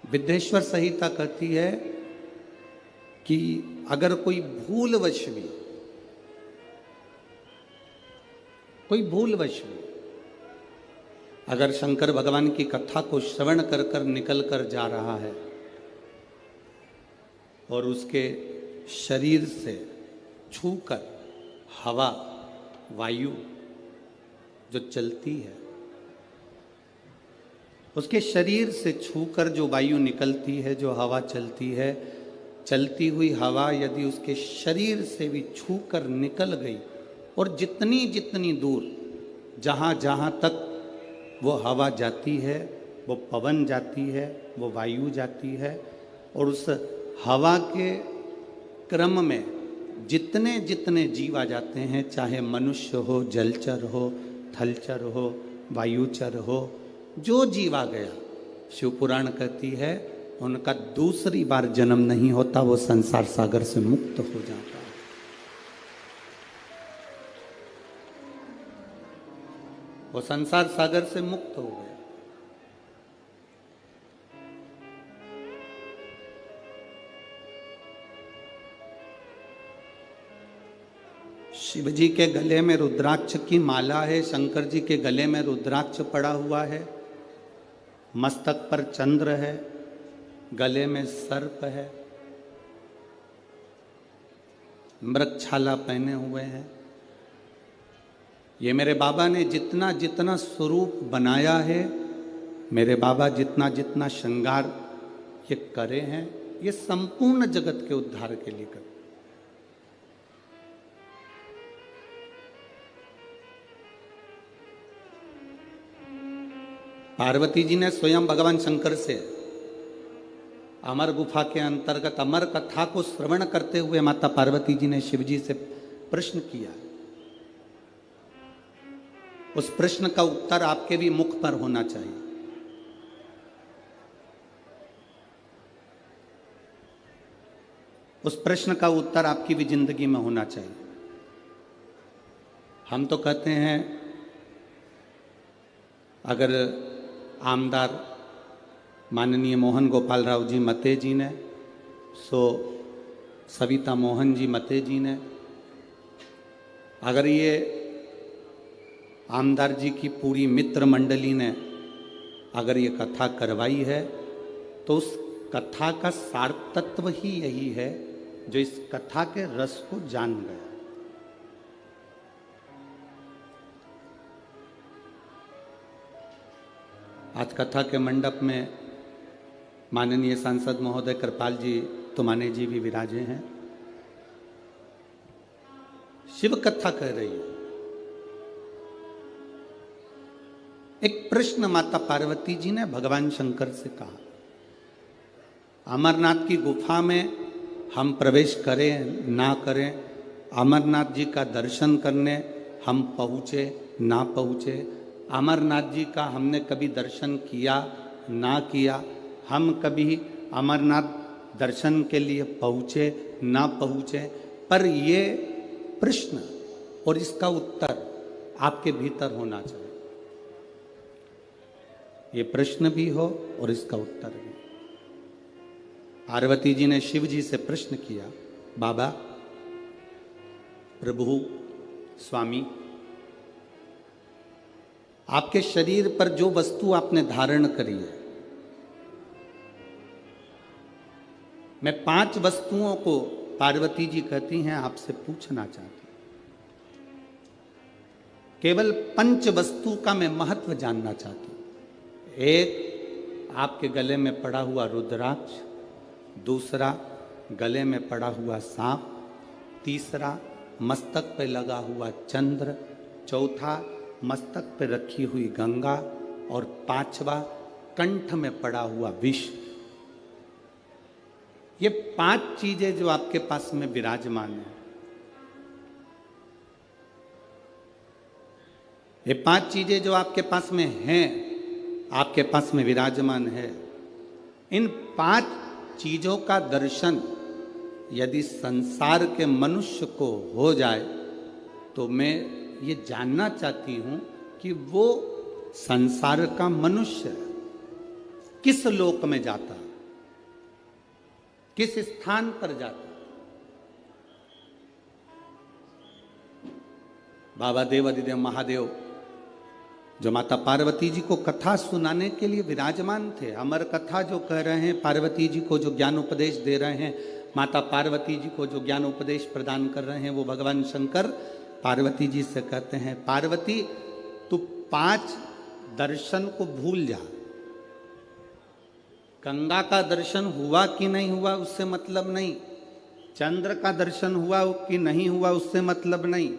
विद्येश्वर संहिता कहती है कि अगर कोई भूलवश भी अगर शंकर भगवान की कथा को श्रवण कर कर निकल कर जा रहा है और उसके शरीर से छूकर हवा वायु जो चलती है, उसके शरीर से छूकर जो वायु निकलती है, जो हवा चलती है, चलती हुई हवा यदि उसके शरीर से भी छूकर निकल गई और जितनी जितनी दूर जहाँ जहाँ तक वो हवा जाती है, वो पवन जाती है, वो वायु जाती है, और उस हवा के क्रम में जितने जितने जीव आ जाते हैं, चाहे मनुष्य हो, जलचर हो, थलचर हो, वायुचर हो, जो जीव आ गया, शिव पुराण कहती है उनका दूसरी बार जन्म नहीं होता, वो संसार सागर से मुक्त हो जाता है। वो संसार सागर से मुक्त हो गया। शिव जी के गले में रुद्राक्ष की माला है, शंकर जी के गले में रुद्राक्ष पड़ा हुआ है, मस्तक पर चंद्र है, गले में सर्प है, मृगछाला पहने हुए हैं। ये मेरे बाबा ने जितना जितना स्वरूप बनाया है, मेरे बाबा जितना जितना श्रृंगार ये करे हैं, ये संपूर्ण जगत के उद्धार के लिए करे। पार्वती जी ने स्वयं भगवान शंकर से अमर गुफा के अंतर्गत अमर कथा को श्रवण करते हुए माता पार्वती जी ने शिव जी से प्रश्न किया। उस प्रश्न का उत्तर आपके भी मुख पर होना चाहिए। उस प्रश्न का उत्तर आपकी भी जिंदगी में होना चाहिए। हम तो कहते हैं अगर आमदार माननीय मोहन गोपाल राव जी मते जी ने, सो सविता मोहन जी मते जी ने, अगर ये आमदार जी की पूरी मित्र मंडली ने अगर ये कथा करवाई है, तो उस कथा का सार तत्व ही यही है जो इस कथा के रस को जान गया। आज कथा के मंडप में माननीय सांसद महोदय कृपाल जी तुमाने जी भी विराजे हैं। शिव कथा कह रही है। एक प्रश्न माता पार्वती जी ने भगवान शंकर से कहा, अमरनाथ की गुफा में हम प्रवेश करें ना करें, अमरनाथ जी का दर्शन करने हम पहुँचे ना पहुँचे, अमरनाथ जी का हमने कभी दर्शन किया ना किया, हम कभी अमरनाथ दर्शन के लिए पहुँचे ना पहुँचे, पर ये प्रश्न और इसका उत्तर आपके भीतर होना चाहिए। ये प्रश्न भी हो और इसका उत्तर भी। पार्वती जी ने शिव जी से प्रश्न किया, बाबा, प्रभु, स्वामी, आपके शरीर पर जो वस्तु आपने धारण करी है, मैं 5 वस्तुओं को, पार्वती जी कहती हैं, आपसे पूछना चाहती हूं। केवल 5 वस्तु का मैं महत्व जानना चाहती हूं। एक, आपके गले में पड़ा हुआ रुद्राक्ष, दूसरा गले में पड़ा हुआ सांप, तीसरा मस्तक पे लगा हुआ चंद्र, चौथा मस्तक पे रखी हुई गंगा, और 5वां कंठ में पड़ा हुआ विष। ये 5 चीजें जो आपके पास में विराजमान है, ये 5 चीजें जो आपके पास में हैं, आपके पास में विराजमान है, इन 5 चीजों का दर्शन यदि संसार के मनुष्य को हो जाए, तो मैं ये जानना चाहती हूं कि वो संसार का मनुष्य किस लोक में जाता है। किस स्थान पर जाता। बाबा देव अधिदेव महादेव जो माता पार्वती जी को कथा सुनाने के लिए विराजमान थे, अमर कथा जो कह रहे हैं, पार्वती जी को जो ज्ञान उपदेश दे रहे हैं, माता पार्वती जी को जो ज्ञान उपदेश प्रदान कर रहे हैं, वो भगवान शंकर पार्वती जी से कहते हैं, पार्वती तू 5 दर्शन को भूल जा। गंगा का दर्शन हुआ कि नहीं हुआ उससे मतलब नहीं, चंद्र का दर्शन हुआ कि नहीं हुआ उससे मतलब नहीं,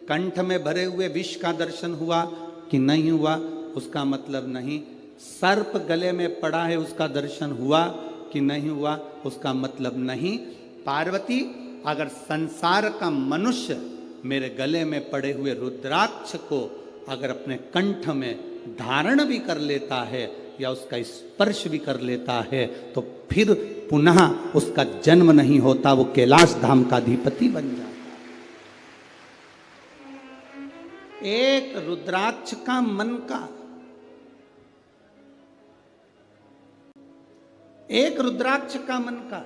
कंठ में भरे हुए विष का दर्शन हुआ कि नहीं हुआ उसका मतलब नहीं, सर्प गले में पड़ा है उसका दर्शन हुआ कि नहीं हुआ उसका मतलब नहीं। पार्वती अगर संसार का मनुष्य मेरे गले में पड़े हुए रुद्राक्ष को अगर अपने कंठ में धारण भी कर लेता है या उसका स्पर्श भी कर लेता है तो फिर पुनः उसका जन्म नहीं होता, वो कैलाश धाम का अधिपति बन जाता। एक रुद्राक्ष का मन का, एक रुद्राक्ष का मन का,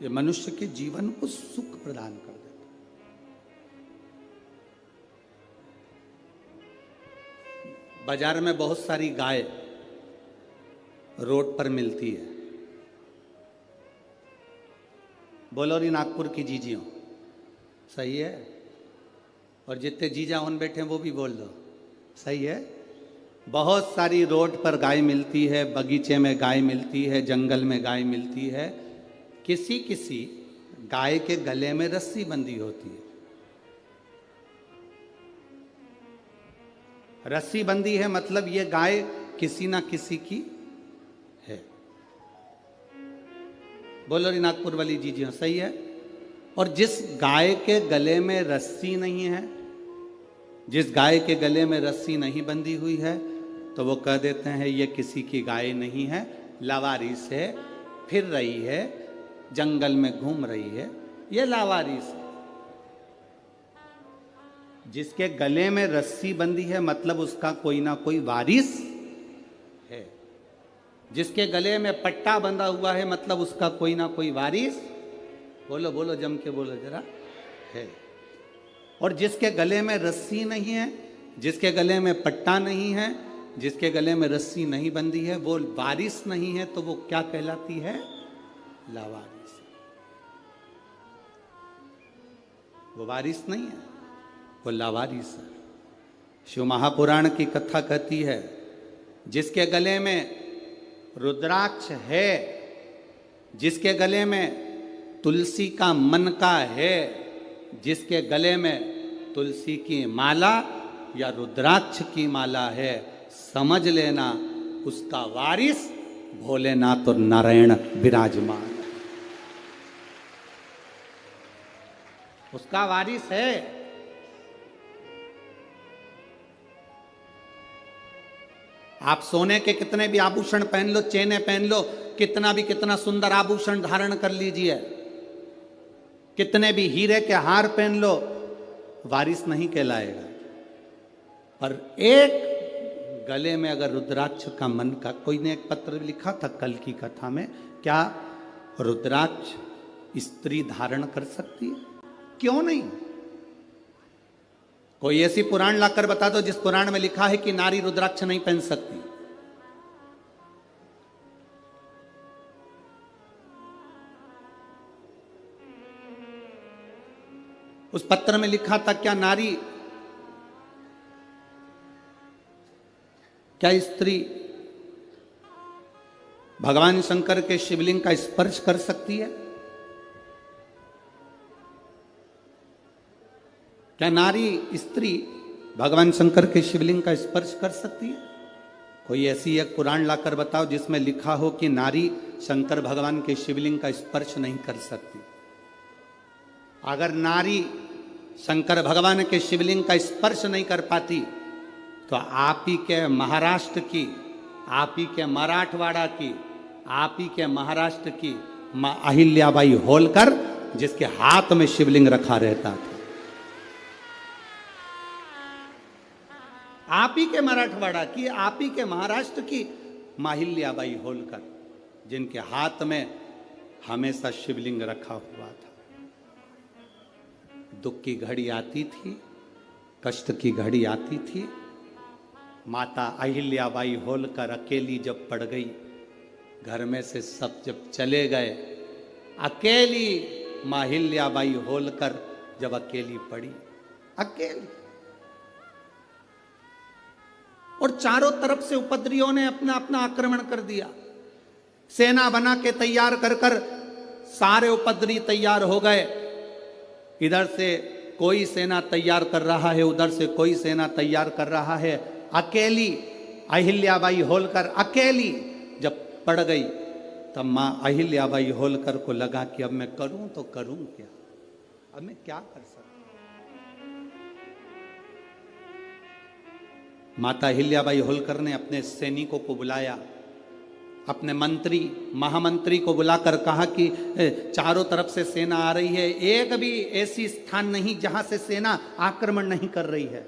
ये मनुष्य के जीवन को सुख प्रदान कर देता। बाजार में बहुत सारी गाय रोड पर मिलती है, बोलो री नागपुर की जीजियों, सही है? और जितने जीजा उन बैठे हैं वो भी बोल दो, सही है? बहुत सारी रोड पर गाय मिलती है, बगीचे में गाय मिलती है, जंगल में गाय मिलती है। किसी किसी गाय के गले में रस्सी बंधी होती है, रस्सी बंधी है मतलब ये गाय किसी ना किसी की है। बोलो री नागपुर वाली जीजियों, सही है? और जिस गाय के गले में रस्सी नहीं है, जिस गाय के गले में रस्सी नहीं बंधी हुई है, तो वो कह देते हैं ये किसी की गाय नहीं है, लावारिस है, फिर रही है, जंगल में घूम रही है, ये लावारिस है। जिसके गले में रस्सी बंधी है मतलब उसका कोई ना कोई वारिस है, जिसके गले में पट्टा बंधा हुआ है मतलब उसका कोई ना कोई वारिस, बोलो बोलो जम के बोलो जरा, है। और जिसके गले में रस्सी नहीं है, जिसके गले में पट्टा नहीं है, जिसके गले में रस्सी नहीं बंधी है, वो वारिस नहीं है, तो वो क्या कहलाती है? लावारिस। वो वारिस नहीं है, वो लावारिस है। शिव महापुराण की कथा कहती है, जिसके गले में रुद्राक्ष है, जिसके गले में तुलसी का मन का है, जिसके गले में तुलसी की माला या रुद्राक्ष की माला है, समझ लेना उसका वारिस भोलेनाथ और नारायण विराजमान, उसका वारिस है। आप सोने के कितने भी आभूषण पहन लो, चेने पहन लो, कितना सुंदर आभूषण धारण कर लीजिए, कितने भी हीरे के हार पहन लो, वारिस नहीं कहलाएगा। पर एक गले में अगर रुद्राक्ष का मन का, कोई ने एक पत्र लिखा था कल की कथा में, क्या रुद्राक्ष स्त्री धारण कर सकती है? क्यों नहीं? कोई ऐसी पुराण लाकर बता दो जिस पुराण में लिखा है कि नारी रुद्राक्ष नहीं पहन सकती। उस पत्र में लिखा था क्या नारी, क्या स्त्री भगवान शंकर के शिवलिंग का स्पर्श कर सकती है? क्या नारी स्त्री भगवान शंकर के शिवलिंग का स्पर्श कर सकती है? कोई ऐसी एक पुराण लाकर बताओ जिसमें लिखा हो कि नारी शंकर भगवान के शिवलिंग का स्पर्श नहीं कर सकती। अगर नारी शंकर भगवान के शिवलिंग का स्पर्श नहीं कर पाती तो आप ही के महाराष्ट्र की, आप ही के मराठवाड़ा की, आप ही के महाराष्ट्र की मां अहिल्याबाई होलकर, जिसके हाथ में शिवलिंग रखा रहता था, आप ही के मराठवाड़ा की, आप ही के महाराष्ट्र की मां अहिल्याबाई होलकर, जिनके हाथ में हमेशा शिवलिंग रखा हुआ था। दुख की घड़ी आती थी, कष्ट की घड़ी आती थी, माता अहिल्याबाई होलकर अकेली जब पड़ गई, घर में से सब जब चले गए, अकेली मां अहिल्याबाई होलकर जब अकेली पड़ी, अकेली, और चारों तरफ से उपद्रवियों ने अपना अपना आक्रमण कर दिया। सेना बना के तैयार कर कर सारे उपद्रवी तैयार हो गए। इधर से कोई सेना तैयार कर रहा है, उधर से कोई सेना तैयार कर रहा है। अकेली अहिल्याबाई होलकर अकेली जब पड़ गई, तब मां अहिल्याबाई होलकर को लगा कि अब मैं करूं तो करूं क्या, अब मैं क्या कर सकता। माता अहिल्याबाई होलकर ने अपने सैनिकों को बुलाया, अपने मंत्री महामंत्री को बुलाकर कहा कि चारों तरफ से सेना आ रही है, एक भी ऐसी स्थान नहीं जहां से सेना आक्रमण नहीं कर रही है।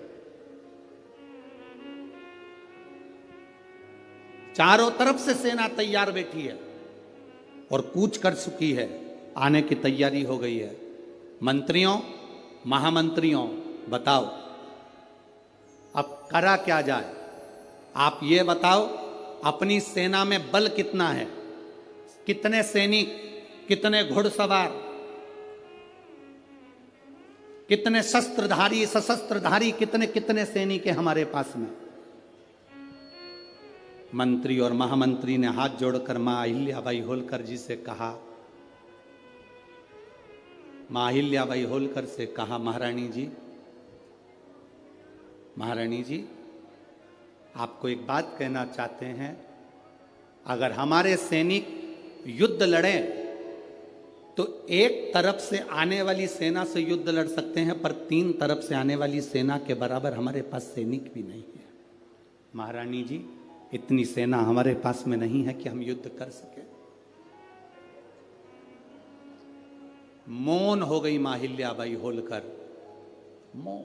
चारों तरफ से सेना तैयार बैठी है और कूच कर चुकी है, आने की तैयारी हो गई है। मंत्रियों, महामंत्रियों, बताओ अब करा क्या जाए? आप ये बताओ, अपनी सेना में बल कितना है, कितने सैनिक, कितने घुड़सवार, कितने शस्त्रधारी सशस्त्रधारी, कितने कितने सैनिक है हमारे पास में। मंत्री और महामंत्री ने हाथ जोड़कर मां अहिल्याबाई होलकर जी से कहा, मां अहिल्याबाई होलकर से कहा, महारानी जी, महारानी जी, आपको एक बात कहना चाहते हैं, अगर हमारे सैनिक युद्ध लड़ें तो एक तरफ से आने वाली सेना से युद्ध लड़ सकते हैं, पर 3 तरफ से आने वाली सेना के बराबर हमारे पास सैनिक भी नहीं है। महारानी जी, इतनी सेना हमारे पास में नहीं है कि हम युद्ध कर सके। मौन हो गई मां अहिल्याबाई होलकर, मौन,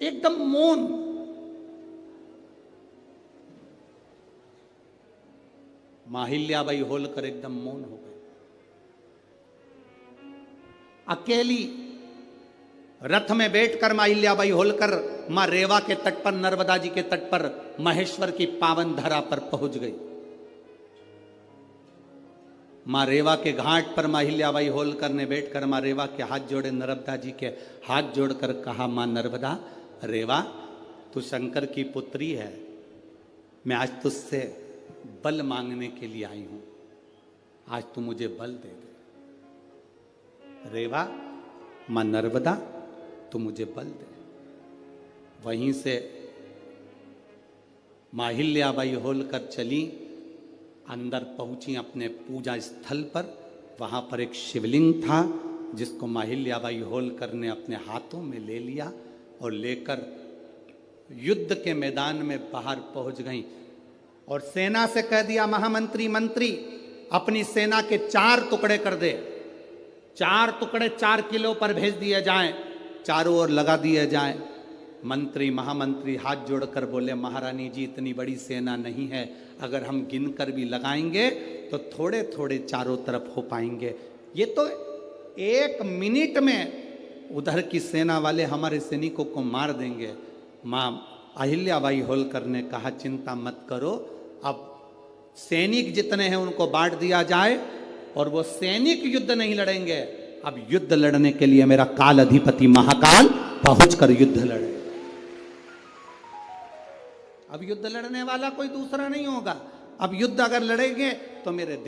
एकदम मौन। मां अहिल्याबाई होलकर एकदम मौन हो गई। अकेली रथ में बैठकर मां अहिल्याबाई होलकर मां रेवा के तट पर, नर्मदा जी के तट पर, महेश्वर की पावन धरा पर पहुंच गई। मां रेवा के घाट पर मां अहिल्याबाई होलकर ने बैठकर मां रेवा के हाथ जोड़े, नर्मदा जी के हाथ जोड़कर कहा, मां नर्मदा, रेवा, तू शंकर की पुत्री है, मैं आज तुझसे बल मांगने के लिए आई हूं, आज तू मुझे बल दे दे। रेवा, मां नर्मदा, तू मुझे बल दे। वहीं से मां अहिल्याबाई होलकर चली, अंदर पहुंची अपने पूजा स्थल पर। वहां पर एक शिवलिंग था जिसको मां अहिल्याबाई होलकर ने अपने हाथों में ले लिया और लेकर युद्ध के मैदान में बाहर पहुंच गई और सेना से कह दिया, महामंत्री, मंत्री, अपनी सेना के 4 टुकड़े कर दे, 4 टुकड़े 4 किलो पर भेज दिए जाएं, चारों ओर लगा दिए जाएं। मंत्री महामंत्री हाथ जोड़कर बोले, महारानी जी, इतनी बड़ी सेना नहीं है, अगर हम गिनकर भी लगाएंगे तो थोड़े थोड़े चारों तरफ हो पाएंगे, ये तो 1 मिनट में उधर की सेना वाले हमारे सैनिकों को मार देंगे। मां अहिल्याबाई होलकर ने कहा, चिंता मत करो, अब सैनिक जितने हैं उनको बांट दिया जाए और वो सैनिक युद्ध नहीं लड़ेंगे, अब युद्ध लड़ने के लिए मेरा काल अधिपति महाकाल पहुंचकर युद्ध लड़े। अब युद्ध लड़ने वाला कोई दूसरा नहीं होगा, अब युद्ध अगर लड़ेंगे तो मेरे